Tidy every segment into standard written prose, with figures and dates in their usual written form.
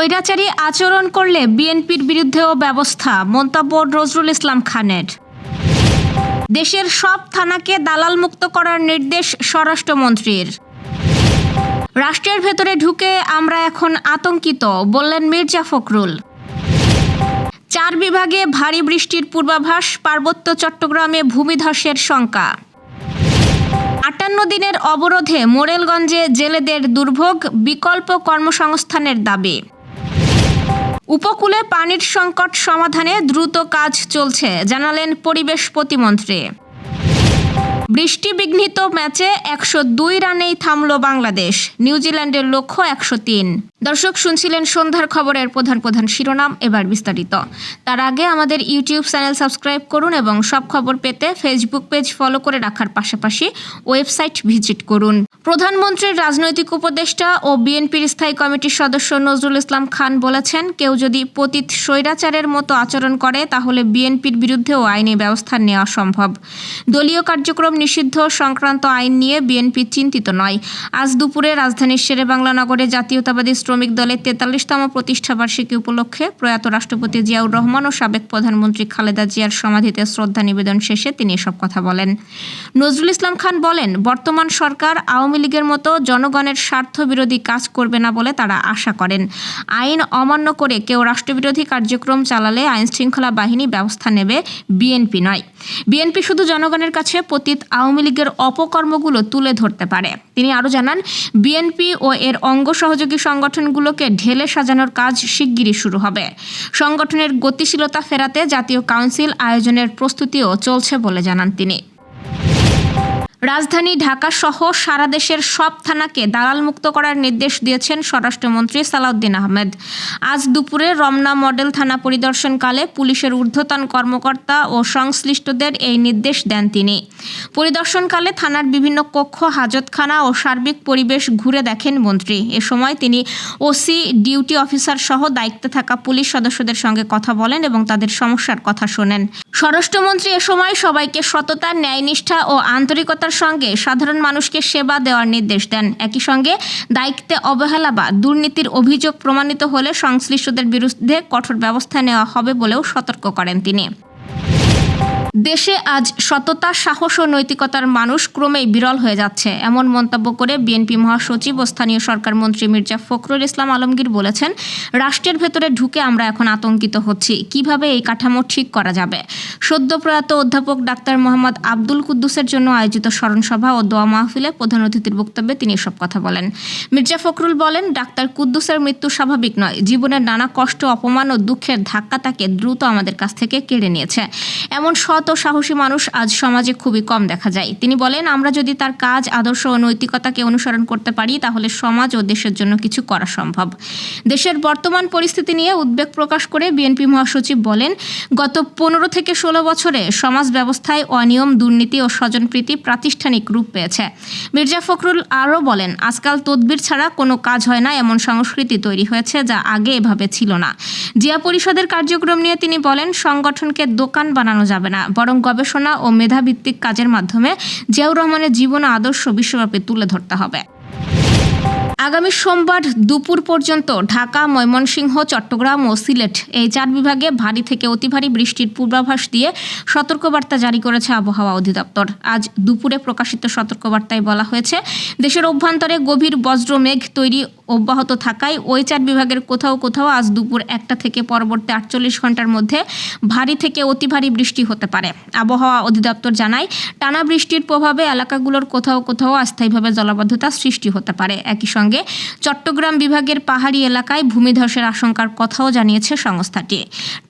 স্বৈরাচারী আচরণ করলে বিএনপির বিরুদ্ধেও ব্যবস্থা, মন্তব্য নজরুল ইসলাম খানের। দেশের সব থানাকে দালাল মুক্ত করার নির্দেশ স্বরাষ্ট্রমন্ত্রীর। রাষ্ট্রের ভেতরে ঢুকে আমরা এখন আতঙ্কিত, বললেন মির্জা ফখরুল। 4 বিভাগে ভারী বৃষ্টির পূর্বাভাস, পার্বত্য চট্টগ্রামে ভূমিধসের শঙ্কা। 58 দিনের অবরোধে মোরেলগঞ্জে জেলেদের দুর্ভোগ, বিকল্প কর্মসংস্থানের দাবি। উপকূলে পানির সংকট সমাধানে দ্রুত কাজ চলছে, জানালেন পরিবেশ প্রতিমন্ত্রী। বৃষ্টি বিঘ্নিত ম্যাচে 102 রানেই থামল বাংলাদেশ, নিউজিল্যান্ডের লক্ষ্য 103। দর্শক, শুনছিলেন সন্ধ্যার খবরের প্রধান শিরোনাম, এবার বিস্তারিত। তার আগে আমাদের ইউটিউব চ্যানেল সাবস্ক্রাইব করুন এবং সব খবর পেতে ফেসবুক পেজ ফলো করে রাখার পাশাপাশি ওয়েবসাইট ভিজিট করুন। প্রধানমন্ত্রীর রাজনৈতিক উপদেষ্টা ও বিএনপির স্থায়ী কমিটির সদস্য নজরুল ইসলাম খান বলেছেন, কেউ যদি পতিত স্বৈরাচারের মতো আচরণ করে তাহলে বিএনপির বিরুদ্ধেও আইনি ব্যবস্থা নেওয়া সম্ভব। দলীয় কার্যক্রম নিষিদ্ধ সংক্রান্ত আইন নিয়ে বিএনপি চিন্তিত নয়। আজ দুপুরে রাজধানীর শেরেবাংলা নগরে জাতীয়তাবাদী শ্রমিক দলের 43তম প্রতিষ্ঠাবার্ষিকী উপলক্ষে প্রয়াত রাষ্ট্রপতি জিয়াউর রহমান ও সাবেক প্রধানমন্ত্রী খালেদা জিয়ার সমাধিতে শ্রদ্ধা নিবেদন শেষে তিনি এসব কথা বলেন। নজরুল ইসলাম খান বলেন, বর্তমান সরকার আওয়ামী লীগের মতো জনগণের স্বার্থ বিরোধী কাজ করবে না বলে তারা আশা করেন। আইন অমান্য করে কেউ রাষ্ট্রবিরোধী কার্যক্রম চালালে আইনশৃঙ্খলা বাহিনী ব্যবস্থা নেবে, বিএনপি নয়। বিএনপি শুধু জনগণের কাছে পতিত আওয়ামী লীগের অপকর্মগুলো তুলে ধরতে পারে। তিনি আরও জানান, বিএনপি ও এর অঙ্গ সহযোগী সংগঠনগুলোকে ঢেলে সাজানোর কাজ শিগগিরই শুরু হবে। সংগঠনের গতিশীলতা ফেরাতে জাতীয় কাউন্সিল আয়োজনের প্রস্তুতিও চলছে বলে জানান তিনি। রাজধানী ঢাকা সহ সারা দেশের সব থানাকে দালাল মুক্ত করার নির্দেশ দিয়েছেন স্বরাষ্ট্রমন্ত্রী সালাউদ্দিন আহমেদ। আজ দুপুরে রমনা মডেল থানা পরিদর্শনকালে পুলিশের ঊর্ধ্বতন কর্মকর্তা ও সংশ্লিষ্টদের এই নির্দেশ দেন তিনি। পরিদর্শনকালে থানার বিভিন্ন কক্ষ, হাজতখানা ও সার্বিক পরিবেশ ঘুরে দেখেন মন্ত্রী। এ সময় তিনি ওসি, ডিউটি অফিসার সহ দায়িত্বে থাকা পুলিশ সদস্যদের সঙ্গে কথা বলেন এবং তাদের সমস্যার কথা শোনেন। স্বরাষ্ট্রমন্ত্রী এ সময় সবাইকে সততা, ন্যায়নিষ্ঠা ও আন্তরিকতার সঙ্গে সাধারণ মানুষকে সেবা দেওয়ার নির্দেশ দেন। একই সঙ্গে দায়িত্বে অবহেলা বা দুর্নীতির অভিযোগ প্রমাণিত হলে সংশ্লিষ্টদের বিরুদ্ধে কঠোর ব্যবস্থা নেওয়া হবে বলেও সতর্ক করেন তিনি। দেশে আজ সততা, সাহস ও নৈতিকতার মানুষ ক্রমেই বিরল হয়ে যাচ্ছে, এমন মন্তব্য করে বিএনপি মহাসচিব ও স্থানীয় সরকার মন্ত্রী মির্জা ফখরুল ইসলাম আলমগীর বলেছেন, রাষ্ট্রের ভেতরে ঢুকে আমরা এখন আতঙ্কিত হচ্ছি, কিভাবে এই কাঠামো ঠিক করা যাবে। সদ্য প্রয়াত অধ্যাপক ডাক্তার মোহাম্মদ আব্দুল কুদ্দুসের জন্য আয়োজিত স্মরণসভা ও দোয়া মাহফিলে প্রধান অতিথির বক্তব্যে তিনি এসব কথা বলেন। মির্জা ফখরুল বলেন, ডাক্তার কুদ্দুসের মৃত্যু স্বাভাবিক নয়। জীবনের নানা কষ্ট, অপমান ও দুঃখের ধাক্কা তাকে দ্রুত আমাদের কাছ থেকে কেড়ে নিয়েছে। এমন সৎ ও সাহসী মানুষ আজ সমাজে খুবই কম দেখা যায়। তিনি বলেন, আমরা যদি তার কাজ, আদর্শ ও নৈতিকতাকে অনুসরণ করতে পারি তাহলে সমাজ ও দেশের জন্য কিছু করা সম্ভব। দেশের বর্তমান পরিস্থিতি নিয়ে উদ্বেগ প্রকাশ করে বিএনপি মহাসচিব বলেন, গত 15 থেকে 16 বছরে সমাজ ব্যবস্থায় অনিয়ম, দুর্নীতি ও স্বজনপ্রীতি প্রাতিষ্ঠানিক রূপ পেয়েছে। মির্জা ফখরুল আরও বলেন, আজকাল তদবির ছাড়া কোনো কাজ হয় না এমন সংস্কৃতি তৈরি হয়েছে যা আগে এভাবে ছিল না। জিয়া পরিষদের কার্যক্রম নিয়ে তিনি বলেন, সংগঠনকে দোকান বানানো যাবে না, বরং গবেষণা ও মেধাভিত্তিক কাজের মাধ্যমে জিয়াউর রহমানের জীবন ও আদর্শ বিশ্বব্যাপী তুলে ধরতে হবে। আগামী সোমবার দুপুর পর্যন্ত ঢাকা, ময়মনসিংহ, চট্টগ্রাম ও সিলেট এই 4 বিভাগে ভারী থেকে অতি ভারী বৃষ্টির পূর্বাভাস দিয়ে সতর্কবার্তা জারি করেছে আবহাওয়া অধিদপ্তর। আজ দুপুরে প্রকাশিত সতর্কবার্তায় বলা হয়েছে, দেশের অভ্যন্তরে গভীর বজ্র মেঘ তৈরি অব্যাহত থাকায় ওই 4 বিভাগের কোথাও কোথাও আজ দুপুর 1টা থেকে পরবর্তী 48 ঘন্টার মধ্যে ভারী থেকে অতি ভারী বৃষ্টি হতে পারে। আবহাওয়া অধিদপ্তর জানায়, টানা বৃষ্টির প্রভাবে এলাকাগুলোর কোথাও কোথাও অস্থায়ীভাবে জলাবদ্ধতা সৃষ্টি হতে পারে। একই সঙ্গে চট্টগ্রাম বিভাগের পাহাড়ি এলাকায় ভূমিধসের আশঙ্কার কথাও জানিয়েছে সংস্থাটি।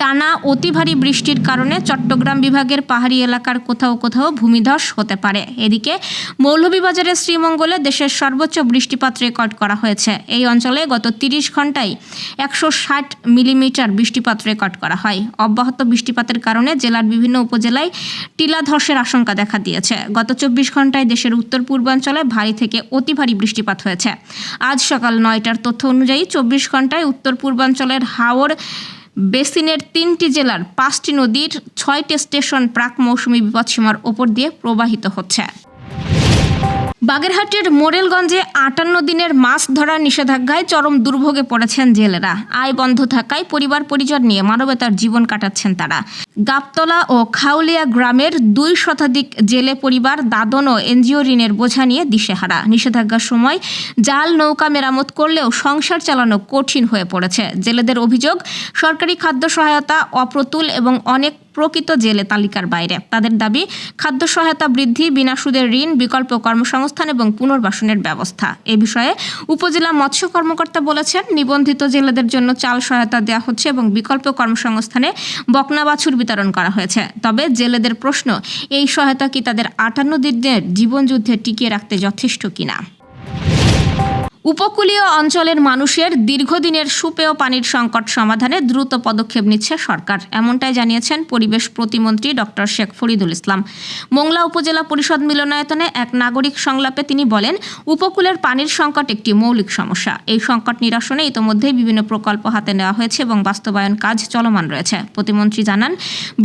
টানা অতি ভারী বৃষ্টির কারণে চট্টগ্রাম বিভাগের পাহাড়ি এলাকার কোথাও কোথাও ভূমিধস হতে পারে। এদিকে মৌলভীবাজারের শ্রীমঙ্গলে দেশের সর্বোচ্চ বৃষ্টিপাত রেকর্ড করা হয়েছে। এই অঞ্চলে গত 30 ঘন্টায় 160 মিলিমিটার বৃষ্টিপাত রেকর্ড করা হয়। অব্যাহত বৃষ্টিপাতের কারণে জেলার বিভিন্ন উপজেলায় টিলা ধসের আশঙ্কা দেখা দিয়েছে। গত 24 ঘন্টায় দেশের উত্তর পূর্বাঞ্চলে ভারী থেকে অতি ভারী বৃষ্টিপাত হয়েছে। আজ সকাল 9টার তথ্য অনুযায়ী 24 ঘন্টায় উত্তর পূর্বাঞ্চলের হাওর বেসিনের 3টি জেলার 5টি নদীর 6টি স্টেশন প্রাক মৌসুমী বিপদসীমার ওপর দিয়ে প্রবাহিত হচ্ছে। বাগেরহাটের মোরেলগঞ্জে 58 দিনের মাছ ধরার নিষেধাজ্ঞায় চরম দুর্ভোগে পড়েছেন জেলেরা। আয় বন্ধ থাকায় পরিবার পরিজন নিয়ে মানবেতর জীবন কাটাচ্ছেন তারা। গাবতলা ও খাউলিয়া গ্রামের 2 শতাধিক জেলে পরিবার দাদন ও এনজিও ঋণের বোঝা নিয়ে দিশেহারা। নিষেধাজ্ঞার সময় জাল নৌকা মেরামত করলেও সংসার চালানো কঠিন হয়ে পড়েছে। জেলেদের অভিযোগ, সরকারি খাদ্য সহায়তা অপ্রতুল এবং অনেক প্রকৃত জেলে তালিকার বাইরে। তাদের দাবি, খাদ্য সহায়তা বৃদ্ধি, বিনা সুদের ঋণ, বিকল্প কর্মসংস্থান এবং পুনর্বাসনের ব্যবস্থা। এ বিষয়ে উপজেলা মৎস্য কর্মকর্তা বলেছেন, নিবন্ধিত জেলেদের জন্য চাল সহায়তা দেওয়া হচ্ছে এবং বিকল্প কর্মসংস্থানে বকনা বাছুর বিতরণ করা হয়েছে। তবে জেলেদের প্রশ্ন, এই সহায়তা কি তাদের 58 দিনের জীবনযুদ্ধে টিকিয়ে রাখতে যথেষ্ট কিনা। উপকূলীয় অঞ্চলের মানুষের দীর্ঘদিনের সুপেয় পানির সংকট সমাধানে দ্রুত পদক্ষেপ নিচ্ছে সরকার, এমনটাই জানিয়েছেন পরিবেশ প্রতিমন্ত্রী ডক্টর শেখ ফরিদুল ইসলাম। মোংলা উপজেলা পরিষদ মিলনায়তনে এক নাগরিক সংলাপে তিনি বলেন, উপকূলের পানির সংকট একটি মৌলিক সমস্যা। এই সংকট নিরসনে ইতোমধ্যেই বিভিন্ন প্রকল্প হাতে নেওয়া হয়েছে এবং বাস্তবায়ন কাজ চলমান রয়েছে। প্রতিমন্ত্রী জানান,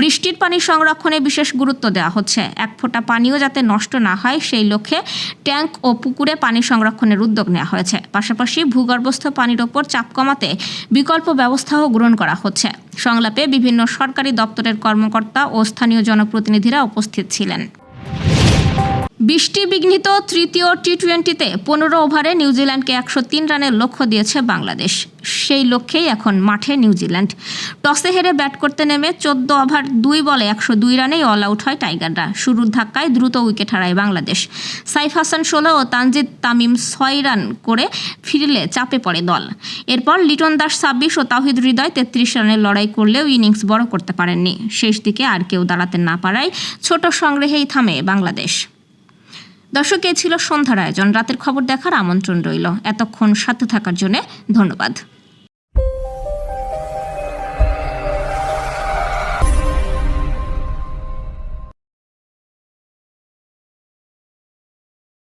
বৃষ্টির পানি সংরক্ষণে বিশেষ গুরুত্ব দেওয়া হচ্ছে। এক ফোঁটা পানিও যাতে নষ্ট না হয় সেই লক্ষ্যে ট্যাঙ্ক ও পুকুরে পানি সংরক্ষণের উদ্যোগ নেওয়া হয়েছে। পাশাপাশি ভূগর্ভস্থ পানির ওপর চাপ কমাতে বিকল্প ব্যবস্থাও গ্রহণ করা হচ্ছে। সংলাপে বিভিন্ন সরকারি দপ্তরের কর্মকর্তা ও স্থানীয় জনপ্রতিনিধিরা উপস্থিত ছিলেন। বৃষ্টি বিঘ্নিত তৃতীয় টি-20তে 15 ওভারে নিউজিল্যান্ডকে 103 রানের লক্ষ্য দিয়েছে বাংলাদেশ। সেই লক্ষ্যেই এখন মাঠে নিউজিল্যান্ড। টসে হেরে ব্যাট করতে নেমে 14 ওভার 2 বলে 102 রানেই অল আউট হয় টাইগাররা। শুরুর ধাক্কায় দ্রুত উইকেট হারায় বাংলাদেশ। সাইফ হাসান 16 ও তানজিদ তামিম 6 রান করে ফিরলে চাপে পড়ে দল। এরপর লিটন দাস 26 ও তাওহিদ হৃদয় 33 রানের লড়াই করলেও ইনিংস বড় করতে পারেননি। শেষ দিকে আর কেউ দাঁড়াতে না পারায় ছোট সংগ্রহেই থামে বাংলাদেশ। দর্শক, এই ছিল সন্ধ্যার আয়োজন। রাতের খবর দেখার আমন্ত্রণ রইল। এতক্ষণ সাথে থাকার জন্য ধন্যবাদ।